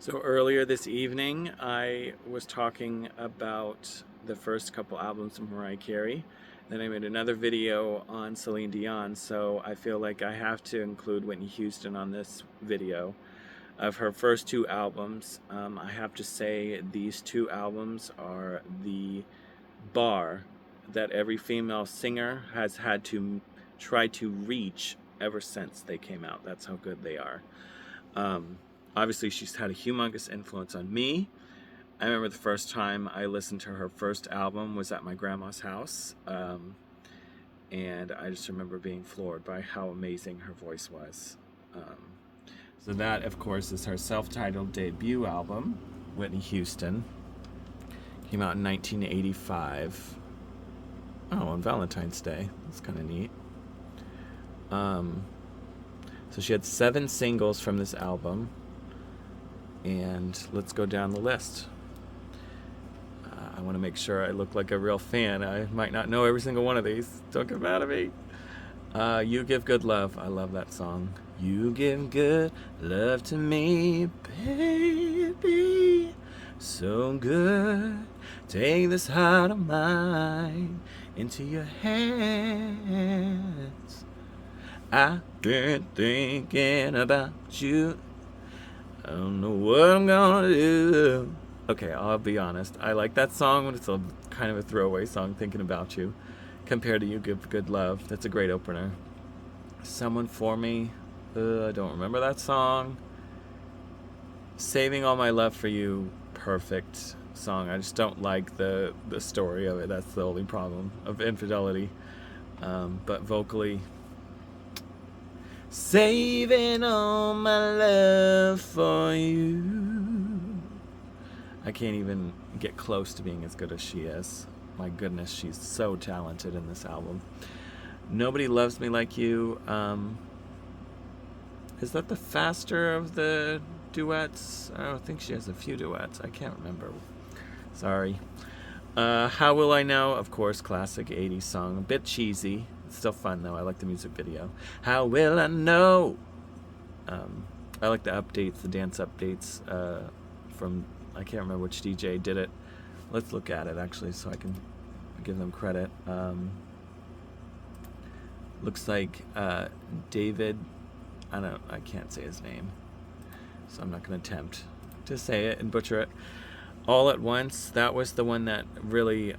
So earlier this evening, I was talking about the first couple albums of Mariah Carey. Then I made another video on Celine Dion, so I feel like I have to include Whitney Houston on this video of her first two albums. I have to say these two albums are the bar that every female singer has had to try to reach ever since they came out. That's how good they are. Um, Obviously, she's had a humongous influence on me. I remember the first time I listened to her first album was at my grandma's house. And I just remember being floored by how amazing her voice was. Um, so that, of course, is her self-titled debut album, Whitney Houston. Came out in 1985. Oh, on Valentine's Day. That's kind of neat. So she had 7 singles from this album. And let's go down the list. I want to make sure I look like a real fan. I might not know every single one of these. Don't get mad at me. You Give Good Love. I love that song. You give good love to me, baby. So good. Take this heart of mine into your hands. I've been thinking about you. I don't know what I'm gonna do. Okay, I'll be honest. I like that song, but it's a kind of a throwaway song, Thinking About You, compared to You Give Good Love. That's a great opener. Someone For Me. I don't remember that song. Saving All My Love For You. Perfect song. I just don't like the story of it. That's the only problem of infidelity. But vocally, saving all my love for you. I can't even get close to being as good as she is. My goodness, she's so talented in this album. Nobody Loves Me Like You. Is that the faster of the duets? I don't think she has a few duets. I can't remember. Sorry. How Will I Know? Of course, classic 80s song. A bit cheesy. It's still fun, though. I like the music video. How Will I Know? I like the updates, the dance updates from, I can't remember which DJ did it. Let's look at it, actually, so I can give them credit. Looks like David, I can't say his name, so I'm not going to attempt to say it and butcher it. All at Once, that was the one that really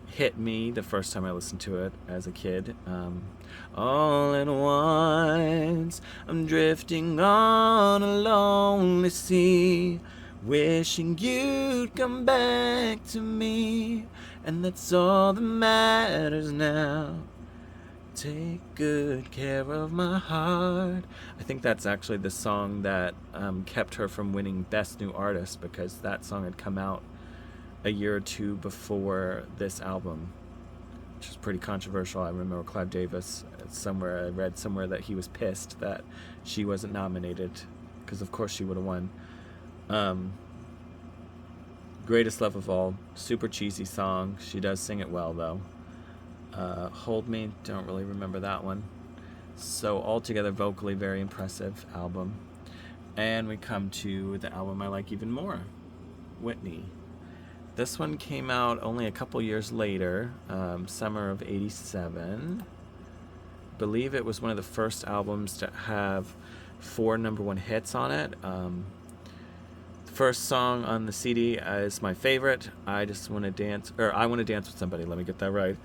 hit me the first time I listened to it as a kid. All at once, I'm drifting on a lonely sea, wishing you'd come back to me, and that's all that matters now. Take good care of my heart. I think that's actually the song that kept her from winning Best New Artist, because that song had come out a year or two before this album, which is pretty controversial. I remember Clive Davis, I read somewhere that he was pissed that she wasn't nominated, because of course she would have won. Greatest Love of All, super cheesy song. She does sing it well, though. Hold Me, don't really remember that one. So altogether, vocally, very impressive album. And we come to the album I like even more, Whitney. This one came out only a couple years later, summer of '87. I believe it was one of the first albums to have 4 #1 hits on it. The first song on the CD is my favorite. I Want to Dance with Somebody. Let me get that right.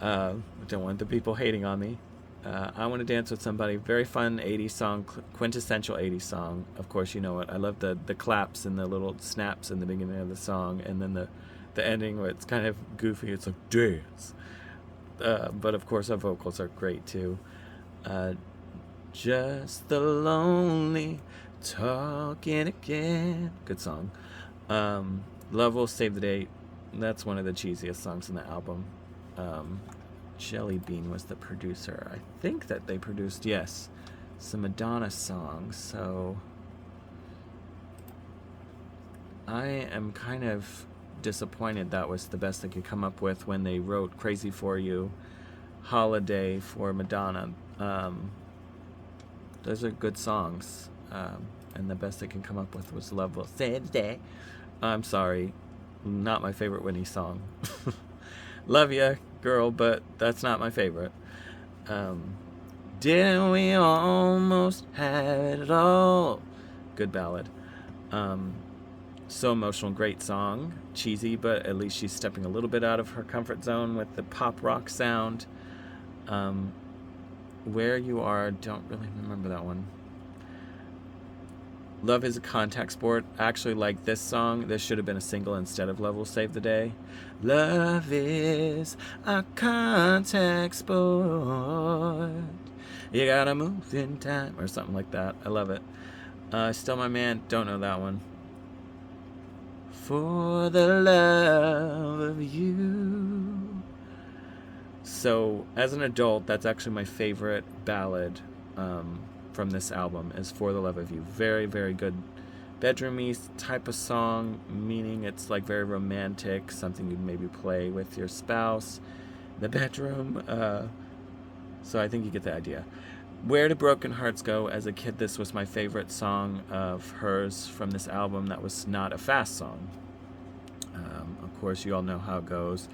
I don't want the people hating on me. I Want to Dance with Somebody. Very fun 80s song, quintessential 80s song. Of course, you know it. I love the claps and the little snaps in the beginning of the song, and then the ending where it's kind of goofy. It's like, dance. But of course, our vocals are great too. Just the Lonely Talking Again. Good song. Love Will Save the Day. That's one of the cheesiest songs in the album. Jelly Bean was the producer. I think that they produced, yes, some Madonna songs. So I am kind of disappointed that was the best they could come up with when they wrote Crazy For You, Holiday for Madonna. Those are good songs. and the best I can come up with was Love Will Save the Day. I'm sorry, not my favorite Whitney song. Love ya, girl, but that's not my favorite. Didn't we almost have it all? Good ballad. So emotional, great song. Cheesy, but at least she's stepping a little bit out of her comfort zone with the pop rock sound. Where You Are, don't really remember that one. Love is a contact sport. I actually like this song. This should have been a single instead of Love Will Save the Day. Love is a contact sport. You gotta move in time, or something like that. I love it. Still My Man, don't know that one. For the love of you. So, as an adult, that's actually my favorite ballad from this album, is For the Love of You. Very, very good bedroomy type of song, meaning it's like very romantic, something you'd maybe play with your spouse in the bedroom. So I think you get the idea. Where Do Broken Hearts Go? As a kid, this was my favorite song of hers from this album that was not a fast song. Of course, you all know how it goes.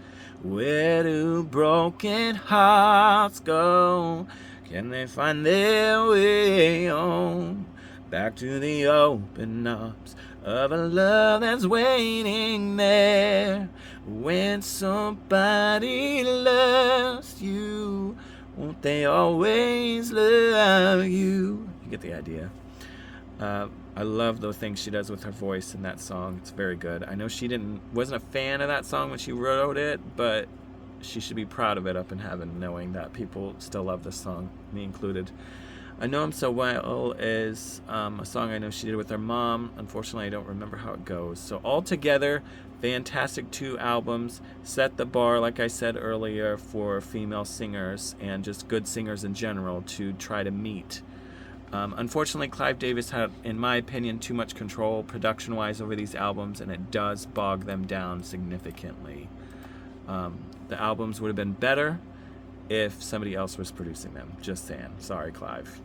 Where do broken hearts go? Can they find their way home? Back to the open arms of a love that's waiting there. When somebody loves you, won't they always love you? You get the idea. I love the things she does with her voice in that song. It's very good. I know she wasn't a fan of that song when she wrote it, but she should be proud of it up in heaven, knowing that people still love this song, me included. I Know I'm So Well is a song I know she did with her mom. Unfortunately, I don't remember how it goes. So altogether, fantastic 2 albums. Set the bar, like I said earlier, for female singers and just good singers in general to try to meet. Unfortunately, Clive Davis had, in my opinion, too much control production-wise over these albums, and it does bog them down significantly. The albums would have been better if somebody else was producing them. Just saying. Sorry, Clive.